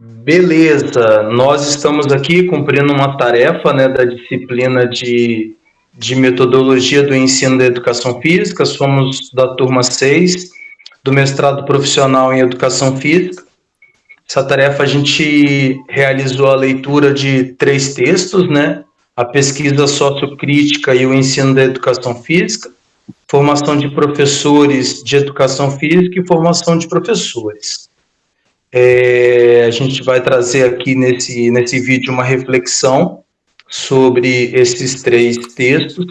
Beleza, nós estamos aqui cumprindo uma tarefa, né, da disciplina de metodologia do ensino da educação física. Somos da turma 6 do mestrado profissional em educação física. Essa tarefa a gente realizou a leitura de 3 textos, né? A pesquisa sociocrítica e o ensino da educação física, formação de professores de educação física e formação de professores. A gente vai trazer aqui nesse vídeo uma reflexão sobre esses 3 textos.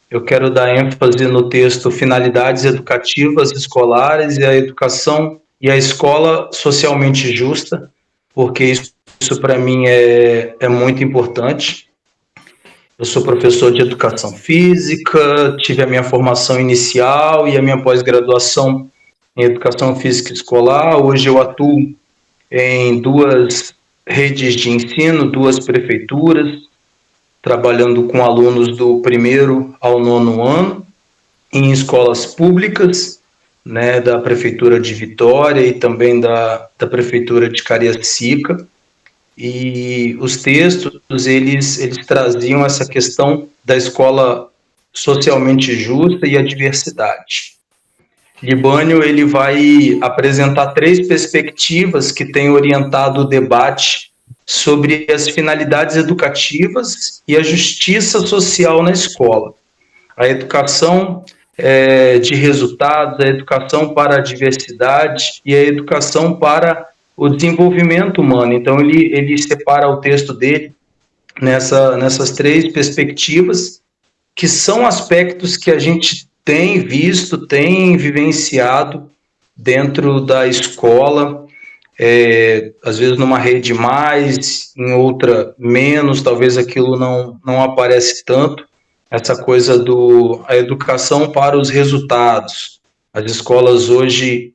Eu quero dar ênfase no texto Finalidades Educativas Escolares e a Educação e a Escola Socialmente Justa, porque isso para mim é muito importante. Eu sou professor de educação física, tive a minha formação inicial e a minha pós-graduação em educação física escolar. Hoje eu atuo em 2 redes de ensino, 2 prefeituras, trabalhando com alunos do 1º ao 9º ano, em escolas públicas, né, da Prefeitura de Vitória e também da Prefeitura de Cariacica. E os textos, eles traziam essa questão da escola socialmente justa e a diversidade. Libânio, ele vai apresentar 3 perspectivas que têm orientado o debate sobre as finalidades educativas e a justiça social na escola. A educação de resultados, a educação para a diversidade e a educação para o desenvolvimento humano. Então, ele separa o texto dele nessas 3 perspectivas, que são aspectos que a gente tem visto, tem vivenciado dentro da escola, às vezes numa rede mais, em outra menos, talvez aquilo não aparece tanto, essa coisa a educação para os resultados. As escolas hoje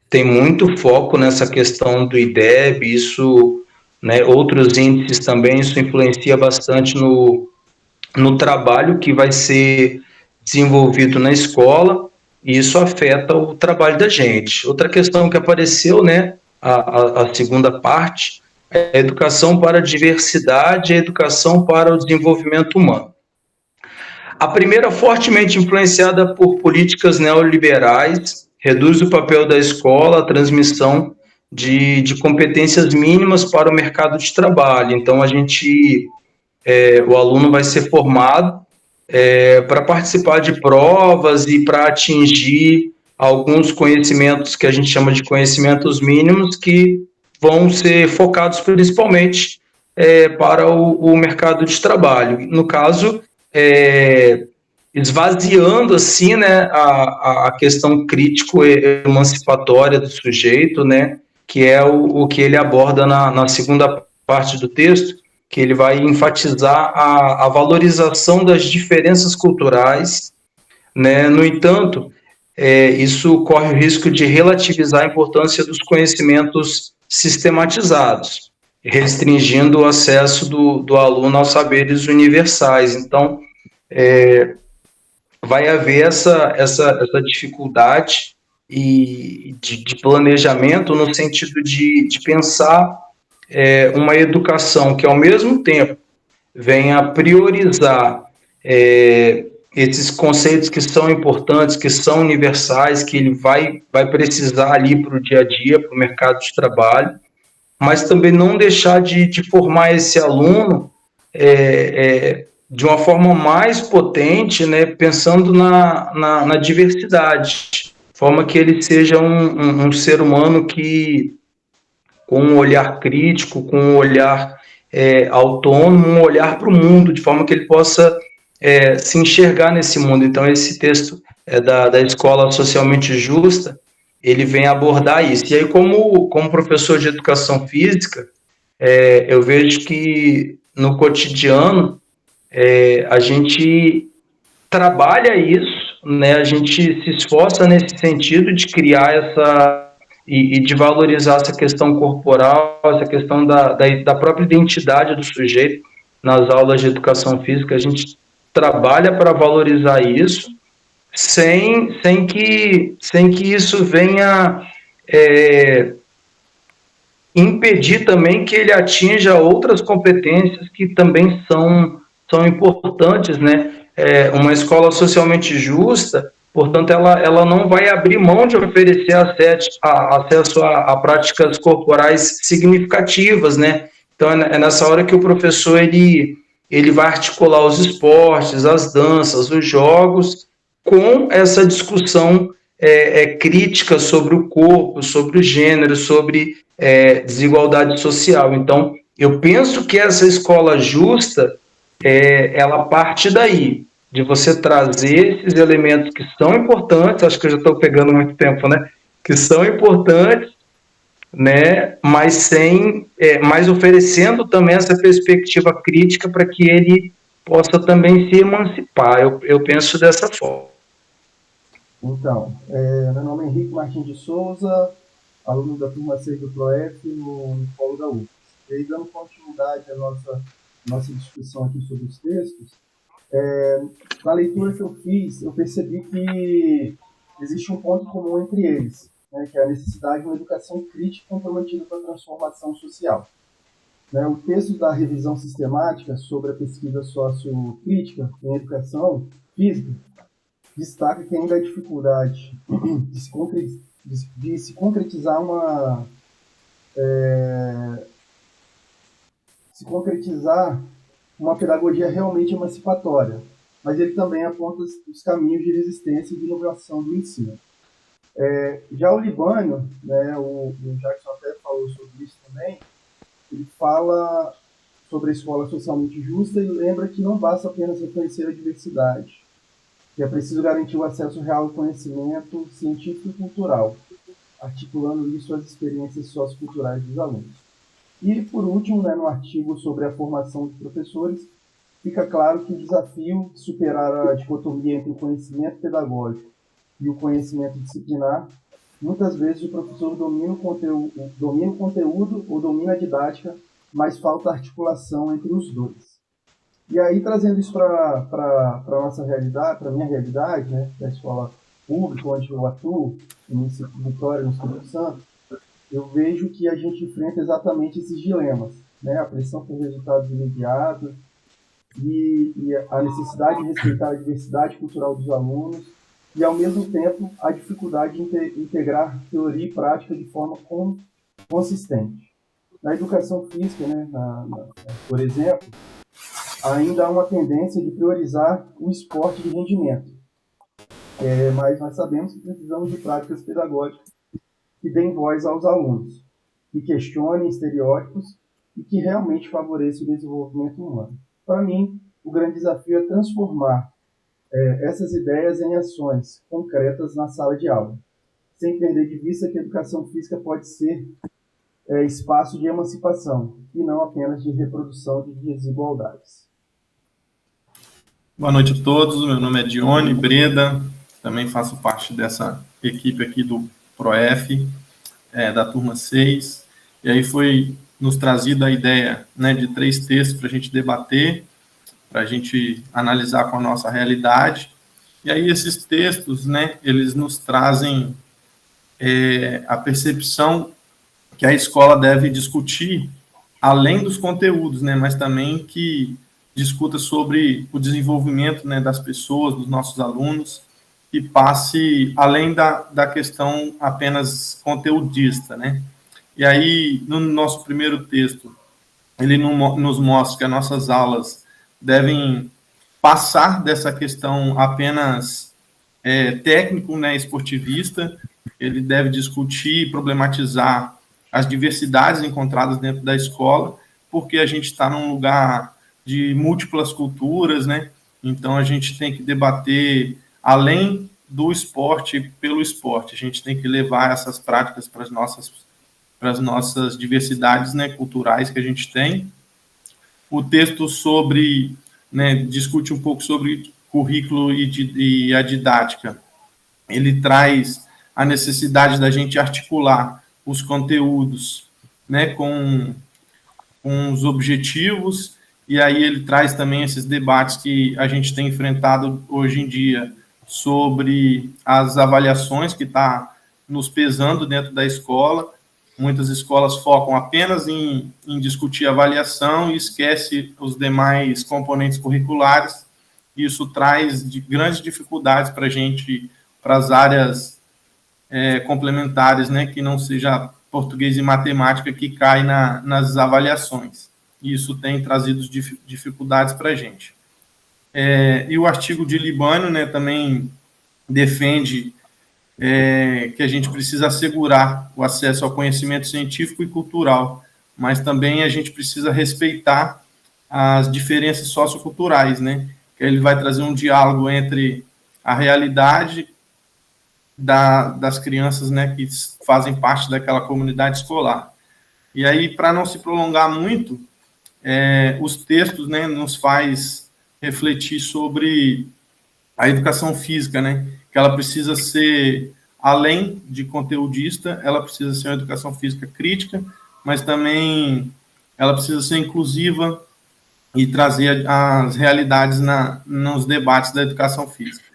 têm muito foco nessa questão do IDEB, isso, né, outros índices também, isso influencia bastante no trabalho que vai ser desenvolvido na escola, e isso afeta o trabalho da gente. Outra questão que apareceu, né, a segunda parte, é a educação para a diversidade e a educação para o desenvolvimento humano. A primeira, fortemente influenciada por políticas neoliberais, reduz o papel da escola à transmissão de competências mínimas para o mercado de trabalho. Então, o aluno vai ser formado para participar de provas e para atingir alguns conhecimentos que a gente chama de conhecimentos mínimos, que vão ser focados principalmente para o mercado de trabalho. No caso, esvaziando assim, né, a questão crítico-emancipatória do sujeito, né, que é o que ele aborda na segunda parte do texto, que ele vai enfatizar a valorização das diferenças culturais, né? No entanto, isso corre o risco de relativizar a importância dos conhecimentos sistematizados, restringindo o acesso do aluno aos saberes universais. Então, vai haver essa dificuldade de planejamento, no sentido de pensar uma educação que, ao mesmo tempo, venha priorizar esses conceitos que são importantes, que são universais, que ele vai precisar ali para o dia a dia, para o mercado de trabalho, mas também não deixar de formar esse aluno de uma forma mais potente, né, pensando na diversidade, de forma que ele seja um ser humano que, com um olhar crítico, com um olhar autônomo, um olhar para o mundo, de forma que ele possa se enxergar nesse mundo. Então, esse texto da Escola Socialmente Justa, ele vem abordar isso. E aí, como professor de educação física, eu vejo que no cotidiano a gente trabalha isso, né? A gente se esforça nesse sentido de criar e de valorizar essa questão corporal, essa questão da própria identidade do sujeito. Nas aulas de educação física, a gente trabalha para valorizar isso, sem que isso venha impedir também que ele atinja outras competências que também são importantes, né? Uma escola socialmente justa, portanto, ela não vai abrir mão de oferecer acesso a práticas corporais significativas, né? Então, é nessa hora que o professor ele vai articular os esportes, as danças, os jogos, com essa discussão crítica sobre o corpo, sobre o gênero, sobre desigualdade social. Então, eu penso que essa escola justa, ela parte daí, de você trazer esses elementos que são importantes, acho que eu já estou pegando muito tempo, né? Que são importantes, né? Mas oferecendo também essa perspectiva crítica para que ele possa também se emancipar. Eu penso dessa forma. Então, meu nome é Henrique Martins de Souza, aluno da turma 6 do PROEF no Polo da UFRGS. E aí, dando continuidade à nossa discussão aqui sobre os textos, na leitura que eu fiz, eu percebi que existe um ponto comum entre eles, né, que é a necessidade de uma educação crítica comprometida com a transformação social. Né, o texto da revisão sistemática sobre a pesquisa sociocrítica em educação física destaca que ainda há dificuldade de se concretizar uma pedagogia realmente emancipatória, mas ele também aponta os caminhos de resistência e de inovação do ensino. Já o Libânio, né, o Jackson até falou sobre isso também, ele fala sobre a escola socialmente justa e lembra que não basta apenas reconhecer a diversidade, que é preciso garantir o acesso real ao conhecimento científico e cultural, articulando isso às experiências socioculturais dos alunos. E, por último, né, no artigo sobre a formação de professores, fica claro que o desafio de superar a dicotomia entre o conhecimento pedagógico e o conhecimento disciplinar, muitas vezes o professor domina o conteúdo ou domina a didática, mas falta articulação entre os dois. E aí, trazendo isso para a nossa realidade, para a minha realidade, né, da escola pública, onde eu atuo, no município de Vitória, no Espírito Santo, eu vejo que a gente enfrenta exatamente esses dilemas, né, a pressão por resultados imediatos e a necessidade de respeitar a diversidade cultural dos alunos e, ao mesmo tempo, a dificuldade de integrar teoria e prática de forma consistente. Na educação física, né, por exemplo, ainda há uma tendência de priorizar o esporte de rendimento. Mas nós sabemos que precisamos de práticas pedagógicas que deem voz aos alunos, que questionem estereótipos e que realmente favoreçam o desenvolvimento humano. Para mim, o grande desafio é transformar essas ideias em ações concretas na sala de aula, sem perder de vista que a educação física pode ser espaço de emancipação e não apenas de reprodução de desigualdades. Boa noite a todos, meu nome é Dione Breda, também faço parte dessa equipe aqui do PROEF, da turma 6, e aí foi nos trazida a ideia, né, de 3 textos para a gente debater, para a gente analisar com a nossa realidade, e aí esses textos, né, eles nos trazem a percepção que a escola deve discutir, além dos conteúdos, né, mas também que discuta sobre o desenvolvimento, né, das pessoas, dos nossos alunos, e passe além da questão apenas conteudista, né? E aí, no nosso primeiro texto, ele nos mostra que as nossas aulas devem passar dessa questão apenas técnico, né, esportivista, ele deve discutir e problematizar as diversidades encontradas dentro da escola, porque a gente está num lugar de múltiplas culturas, né? Então, a gente tem que debater, além do esporte, pelo esporte. A gente tem que levar essas práticas para as nossas diversidades, né, culturais que a gente tem. O texto sobre, né, discute um pouco sobre currículo e a didática. Ele traz a necessidade da gente articular os conteúdos, né, com os objetivos, e aí ele traz também esses debates que a gente tem enfrentado hoje em dia sobre as avaliações que está nos pesando dentro da escola, Muitas escolas focam apenas em discutir avaliação e esquece os demais componentes curriculares. Isso traz grandes dificuldades para a gente, para as áreas complementares, né, que não seja português e matemática, que cai nas avaliações. Isso tem trazido dificuldades para a gente. E o artigo de Libânio, né, também defende que a gente precisa assegurar o acesso ao conhecimento científico e cultural, mas também a gente precisa respeitar as diferenças socioculturais, né? Que ele vai trazer um diálogo entre a realidade das crianças, né, que fazem parte daquela comunidade escolar. E aí, para não se prolongar muito, os textos, né, nos faz refletir sobre a educação física, né, que ela precisa ser, além de conteudista, ela precisa ser uma educação física crítica, mas também ela precisa ser inclusiva e trazer as realidades nos debates da educação física.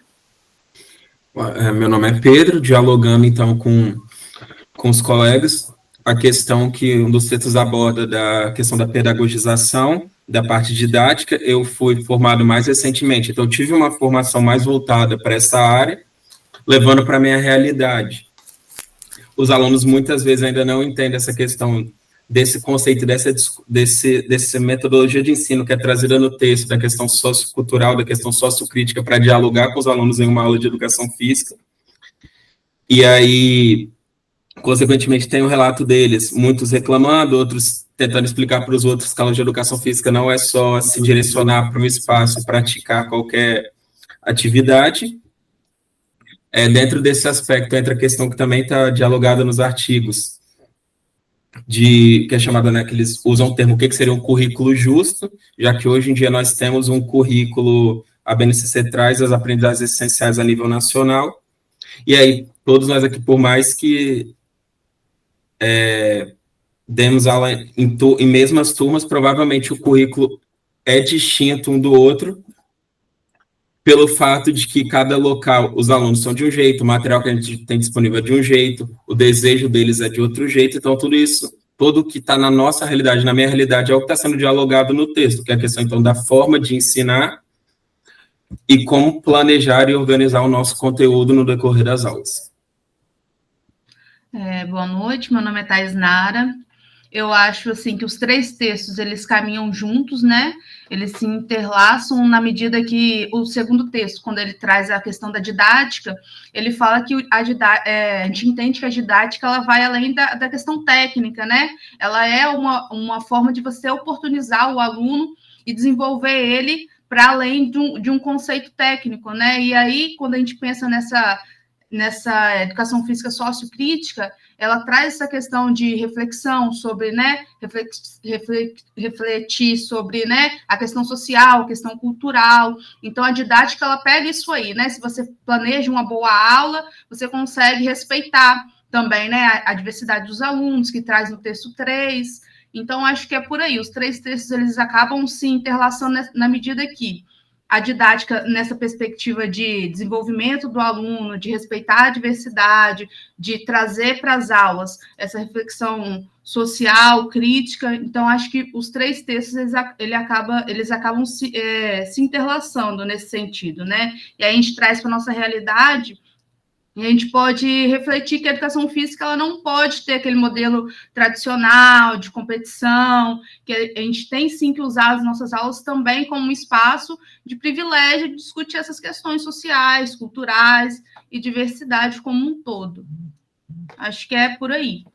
Meu nome é Pedro, dialogando então com os colegas, a questão que um dos textos aborda da questão da pedagogização, da parte didática. Eu fui formado mais recentemente, então tive uma formação mais voltada para essa área, levando para a minha realidade. Os alunos muitas vezes ainda não entendem essa questão desse conceito, dessa metodologia de ensino que é trazida no texto, da questão sociocultural, da questão sociocrítica, para dialogar com os alunos em uma aula de educação física. E aí, consequentemente, tem o relato deles, muitos reclamando, outros tentando explicar para os outros que a aula de educação física não é só se direcionar para um espaço e praticar qualquer atividade. Dentro desse aspecto, entra a questão que também está dialogada nos artigos, que é chamada, né, que eles usam o termo, o que seria um currículo justo, já que hoje em dia nós temos um currículo, a BNCC traz as aprendizagens essenciais a nível nacional, e aí todos nós aqui, por mais que demos aula em mesmas turmas, provavelmente o currículo é distinto um do outro, pelo fato de que cada local, os alunos são de um jeito, o material que a gente tem disponível é de um jeito, o desejo deles é de outro jeito, então tudo isso, tudo que está na nossa realidade, na minha realidade, é o que está sendo dialogado no texto, que é a questão, então, da forma de ensinar e como planejar e organizar o nosso conteúdo no decorrer das aulas. Boa noite, meu nome é Thais Nara. Eu acho, assim, que os três textos, eles caminham juntos, né? Eles se interlaçam na medida que o segundo texto, quando ele traz a questão da didática, ele fala que a gente entende que a didática, ela vai além da questão técnica, né? Ela é uma forma de você oportunizar o aluno e desenvolver ele para além de um conceito técnico, né? E aí, quando a gente pensa nessa educação física sociocrítica, ela traz essa questão de reflexão sobre, né, refletir sobre, né, a questão social, a questão cultural. Então, a didática, ela pega isso aí, né, se você planeja uma boa aula, você consegue respeitar também, né, a diversidade dos alunos, que traz no texto 3. Então, acho que é por aí. Os três textos, eles acabam se interlaçando na medida que a didática, nessa perspectiva de desenvolvimento do aluno, de respeitar a diversidade, de trazer para as aulas essa reflexão social, crítica. Então, acho que os três textos, eles acabam se interlaçando nesse sentido, né? E aí a gente traz para a nossa realidade. E a gente pode refletir que a educação física, ela não pode ter aquele modelo tradicional de competição, que a gente tem sim que usar as nossas aulas também como um espaço de privilégio de discutir essas questões sociais, culturais e diversidade como um todo. Acho que é por aí.